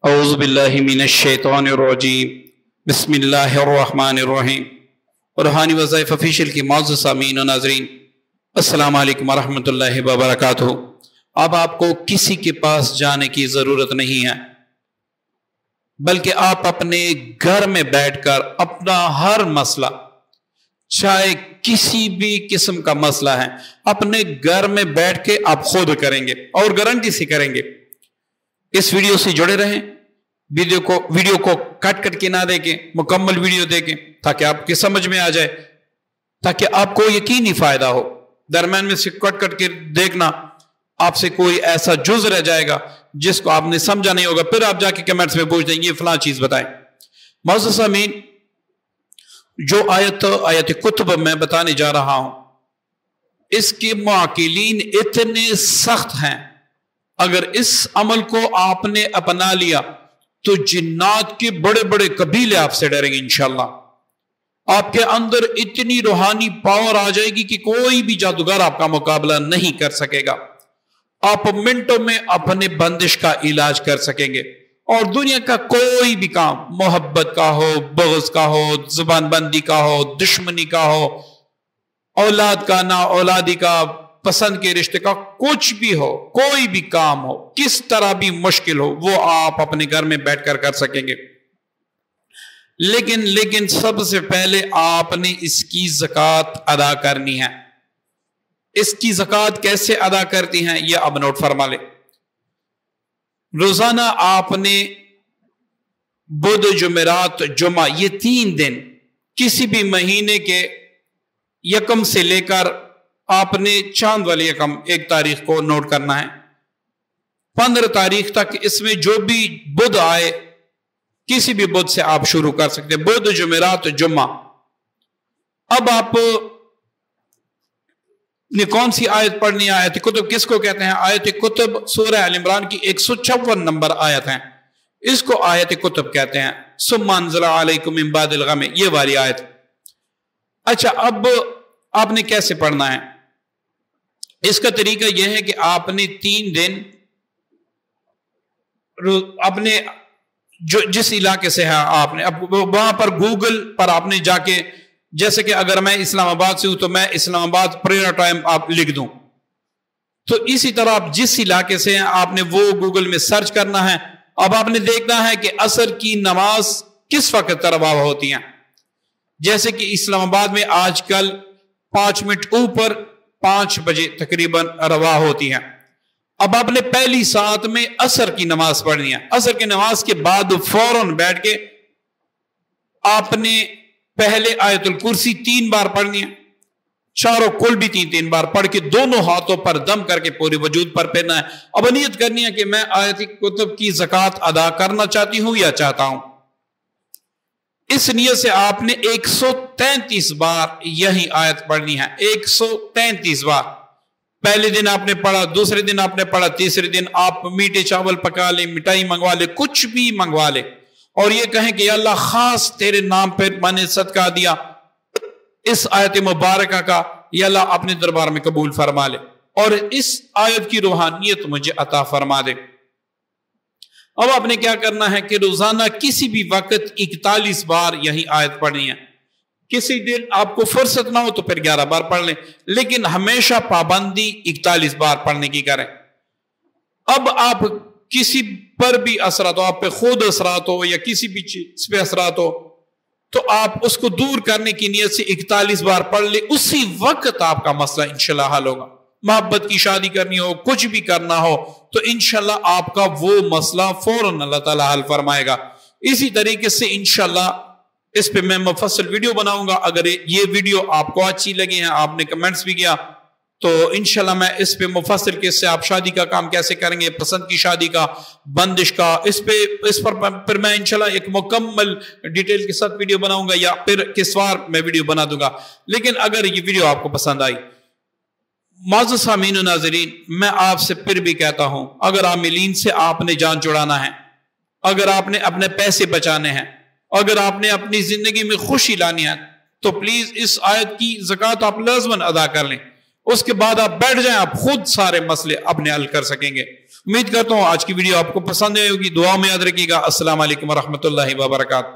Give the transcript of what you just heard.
اعوذ باللہ من الشیطان الرجیم بسم اللہ الرحمن الرحیم۔ روحانی وظائف آفیشیل کی معزز سامعین و ناظرین، السلام علیکم ورحمۃ اللہ وبرکاتہ۔ اب آپ کو کسی کے پاس جانے کی ضرورت نہیں ہے، بلکہ آپ اپنے گھر میں بیٹھ کر اپنا ہر مسئلہ، چاہے کسی بھی قسم کا مسئلہ ہے، اپنے گھر میں بیٹھ کے آپ خود کریں گے اور گارنٹی سے کریں گے۔ اس ویڈیو سے جڑے رہیں، ویڈیو کو کٹ کٹ کے نہ دیکھیں، مکمل ویڈیو دیکھیں تاکہ آپ کے سمجھ میں آ جائے، تاکہ آپ کو یقینی فائدہ ہو۔ درمیان میں سے کٹ کٹ کے دیکھنا، آپ سے کوئی ایسا جز رہ جائے گا جس کو آپ نے سمجھا نہیں ہوگا، پھر آپ جا کے کمنٹس میں پوچھ دیں گے فلاں چیز بتائیں۔ معزز سامعین، جو آیت کتب میں بتانے جا رہا ہوں، اس کے معقلین اتنے سخت ہیں، اگر اس عمل کو آپ نے اپنا لیا تو جنات کے بڑے بڑے قبیلے آپ سے ڈریں گے انشاءاللہ۔ آپ کے اندر اتنی روحانی پاور آ جائے گی کہ کوئی بھی جادوگر آپ کا مقابلہ نہیں کر سکے گا۔ آپ منٹوں میں اپنے بندش کا علاج کر سکیں گے، اور دنیا کا کوئی بھی کام، محبت کا ہو، بغض کا ہو، زبان بندی کا ہو، دشمنی کا ہو، اولاد کا، نا اولادی کا، پسند کے رشتے کا، کچھ بھی ہو، کوئی بھی کام ہو، کس طرح بھی مشکل ہو، وہ آپ اپنے گھر میں بیٹھ کر کر سکیں گے۔ لیکن سب سے پہلے آپ نے اس کی زکوٰۃ ادا کرنی ہے۔ اس کی زکوٰۃ کیسے ادا کرتی ہیں یہ اب نوٹ فرما لیں۔ روزانہ آپ نے بدھ، جمعرات، جمعہ، یہ 3 دن کسی بھی مہینے کے یکم سے لے کر آپ نے چاند والی یکم 1 تاریخ کو نوٹ کرنا ہے، 15 تاریخ تک اس میں جو بھی بدھ آئے، کسی بھی بدھ سے آپ شروع کر سکتے ہیں، بدھ، جمعرات، جمعہ۔ اب آپ نے کون سی آیت پڑھنی ہے؟ آیت کتب کس کو کہتے ہیں؟ آیت کتب سورہ آل عمران کی 156 نمبر آیت ہیں، اس کو آیت کتب کہتے ہیں۔ ثم انزل علیکم من بعد الغم، یہ والی آیت۔ اچھا، اب آپ نے کیسے پڑھنا ہے؟ اس کا طریقہ یہ ہے کہ آپ نے 3 دن اپنے جس علاقے سے ہے، آپ نے اب وہاں پر گوگل پر آپ نے جا کے، جیسے کہ اگر میں اسلام آباد سے ہوں تو میں اسلام آباد پریئر ٹائم آپ لکھ دوں، تو اسی طرح آپ جس علاقے سے ہیں آپ نے وہ گوگل میں سرچ کرنا ہے۔ اب آپ نے دیکھنا ہے کہ عصر کی نماز کس وقت روا ہوتی ہیں۔ جیسے کہ اسلام آباد میں آج کل 5 منٹ اوپر 5 بجے تقریباً روا ہوتی ہیں۔ اب آپ نے پہلی ساعت میں عصر کی نماز پڑھنی ہے۔ عصر کی نماز کے بعد فوراً بیٹھ کے آپ نے پہلے آیت الکرسی 3 بار پڑھنی ہے، چاروں کل بھی 3 بار پڑھ کے دونوں ہاتھوں پر دم کر کے پورے وجود پر پھیرنا ہے۔ اب نیت کرنی ہے کہ میں آیت کتب کی زکوٰۃ ادا کرنا چاہتی ہوں یا چاہتا ہوں۔ اس نیت سے آپ نے 133 بار یہی آیت پڑھنی ہے، 133 بار۔ پہلے دن آپ نے پڑھا، دوسرے دن آپ نے پڑھا، تیسرے دن آپ میٹھے چاول پکا لیں، مٹھائی منگوا لیں، کچھ بھی منگوا لیں، اور یہ کہیں کہ یا اللہ خاص تیرے نام پر میں نے صدقہ دیا اس آیت مبارکہ کا، یا اللہ اپنے دربار میں قبول فرما لے اور اس آیت کی روحانیت مجھے عطا فرما دے۔ اب آپ نے کیا کرنا ہے کہ روزانہ کسی بھی وقت 41 بار یہی آیت پڑھنی ہے۔ کسی دن آپ کو فرصت نہ ہو تو پھر 11 بار پڑھ لیں، لیکن ہمیشہ پابندی 41 بار پڑھنے کی کریں۔ اب آپ کسی پر بھی اثرات ہو، آپ پہ خود اثرات ہو یا کسی بھی چیز پہ اثرات ہو، تو آپ اس کو دور کرنے کی نیت سے 41 بار پڑھ لیں، اسی وقت آپ کا مسئلہ انشاءاللہ حل ہوگا۔ محبت کی شادی کرنی ہو، کچھ بھی کرنا ہو، تو انشاءاللہ آپ کا وہ مسئلہ فوراً اللہ تعالیٰ حل فرمائے گا۔ اسی طریقے سے انشاءاللہ اس پہ میں مفصل ویڈیو بناؤں گا۔ اگر یہ ویڈیو آپ کو اچھی لگی ہے، آپ نے کمنٹس بھی کیا، تو انشاءاللہ میں اس پہ مفصل کس سے آپ شادی کا کام کیسے کریں گے، پسند کی شادی کا، بندش کا، اس پر پھر میں انشاءاللہ ایک مکمل ڈیٹیل کے ساتھ ویڈیو بناؤں گا، یا پھر کسوار میں ویڈیو بنا دوں گا۔ لیکن اگر یہ ویڈیو آپ کو پسند آئی، معزز سامعین و ناظرین، میں آپ سے پھر بھی کہتا ہوں، اگر عاملین سے آپ نے جان چھڑانا ہے، اگر آپ نے اپنے پیسے بچانے ہیں، اگر آپ نے اپنی زندگی میں خوشی لانی ہے، تو پلیز اس آیت کی زکوٰۃ آپ لازماً ادا کر لیں۔ اس کے بعد آپ بیٹھ جائیں, آپ خود سارے مسئلے اپنے حل کر سکیں گے. امید کرتا ہوں آج کی ویڈیو آپ کو پسند آئے ہوگی. دعا میں یاد رکھیے گا. السلام علیکم ورحمۃ اللہ وبرکاتہ.